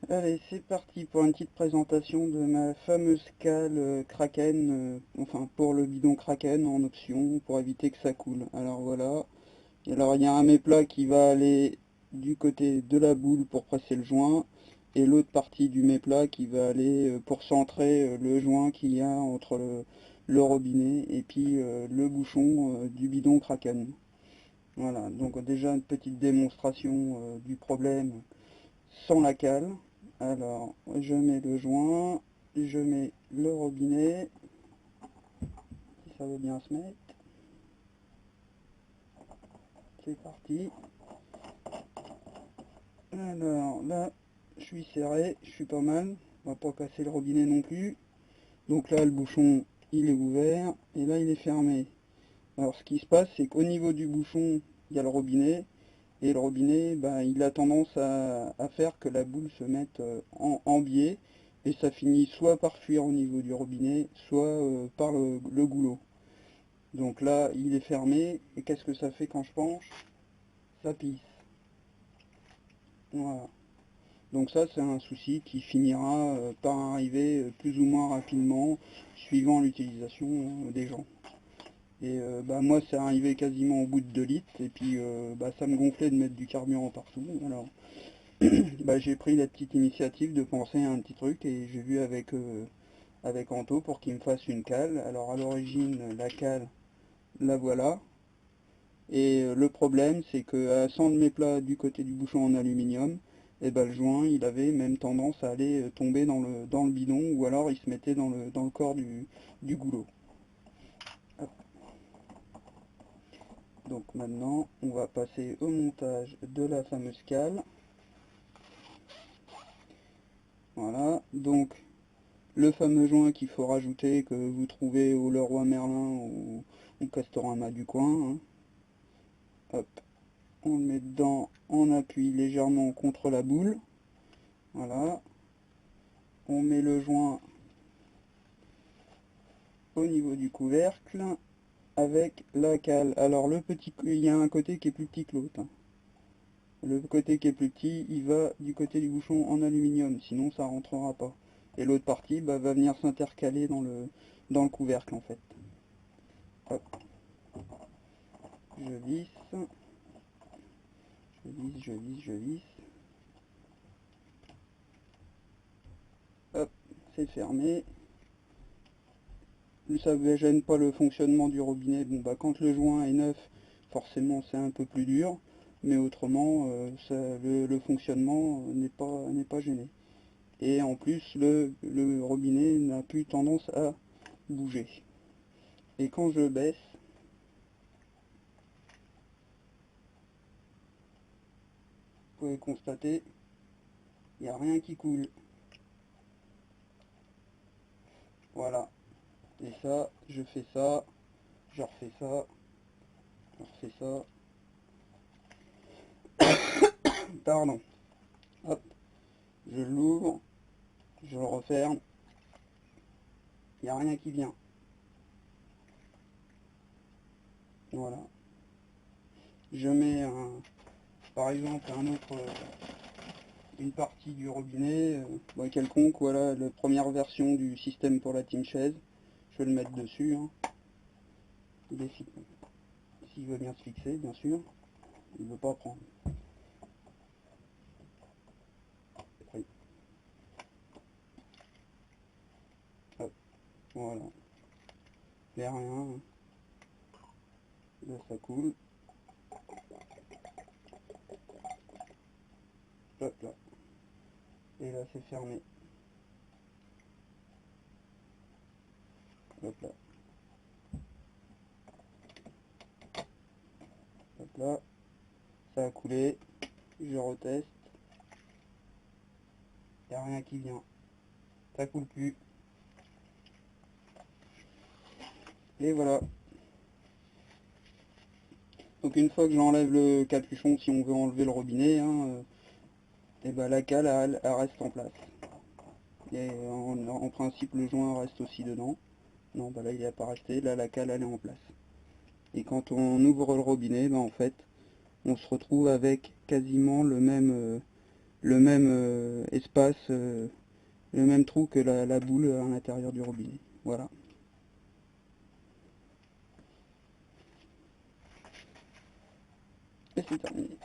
Allez, c'est parti pour une petite présentation de ma fameuse cale Kraken, enfin pour le bidon Kraken en option pour éviter que ça coule. Alors voilà. Et alors il y a un méplat qui va aller du côté de la boule pour presser le joint et l'autre partie du méplat qui va aller pour centrer le joint qu'il y a entre le robinet et puis le bouchon du bidon Kraken. Voilà, donc déjà une petite démonstration du problème sans la cale. Alors, je mets le joint, je mets le robinet, si ça veut bien se mettre. C'est parti. Alors là, je suis serré, je suis pas mal. On va pas casser le robinet non plus. Donc là, le bouchon, il est ouvert, et là, il est fermé. Alors, ce qui se passe, c'est qu'au niveau du bouchon, il y a le robinet, et le robinet, bah, il a tendance à faire que la boule se mette en biais, et ça finit soit par fuir au niveau du robinet, soit par le goulot. Donc là, il est fermé, et qu'est-ce que ça fait quand je penche? Ça pisse. Voilà. Donc ça, c'est un souci qui finira par arriver plus ou moins rapidement, suivant l'utilisation des gens. Et bah, moi, c'est arrivé quasiment au bout de 2 litres, et puis bah, ça me gonflait de mettre du carburant partout. Alors, bah, j'ai pris la petite initiative de penser à un petit truc, et j'ai vu avec Anto pour qu'il me fasse une cale. Alors, à l'origine, la cale, la voilà. Et le problème, c'est que sans de mes plats du côté du bouchon en aluminium, et ben, le joint, il avait même tendance à aller tomber dans le bidon, ou alors il se mettait dans le corps du goulot. Hop. Donc maintenant, on va passer au montage de la fameuse cale. Voilà, donc le fameux joint qu'il faut rajouter, que vous trouvez au Leroy Merlin ou au Castorama du coin. Hein. Hop, on le met dedans, on appuie légèrement contre la boule. Voilà, on met le joint au niveau du couvercle avec la cale. Alors il y a un côté qui est plus petit que l'autre. Hein. Le côté qui est plus petit, il va du côté du bouchon en aluminium, sinon ça rentrera pas. Et l'autre partie bah, va venir s'intercaler dans le couvercle en fait. Hop, je visse, je visse, je visse, je visse. Hop, c'est fermé. Ça ne gêne pas le fonctionnement du robinet. Bon bah quand le joint est neuf, forcément c'est un peu plus dur, mais autrement le fonctionnement n'est pas gêné. Et en plus le robinet n'a plus tendance à bouger. Et quand je baisse, vous pouvez constater, il n'y a rien qui coule. Voilà. Et ça, je fais ça, je refais ça, je refais ça. Pardon. Hop, je l'ouvre, je le referme, il n'y a rien qui vient. Voilà. Je mets par exemple une partie du robinet, quelconque, voilà, la première version du système pour la team chaise. Je vais le mettre dessus. Hein. S'il veut bien se fixer, bien sûr. Il ne veut pas prendre. Oui. Hop, voilà. Il n'y a rien. Hein. Là, ça coule. Hop là. Et là, c'est fermé. Hop là. Hop là. Ça a coulé. Je reteste. Il n'y a rien qui vient. Ça coule plus. Et voilà. Donc une fois que j'enlève le capuchon, si on veut enlever le robinet, hein, et ben la cale elle reste en place. Et en principe le joint reste aussi dedans. Non, bah là il n'est pas resté, là la cale elle est en place. Et quand on ouvre le robinet, ben en fait, on se retrouve avec quasiment le même espace, le même trou que la boule à l'intérieur du robinet. Voilà. Et c'est terminé.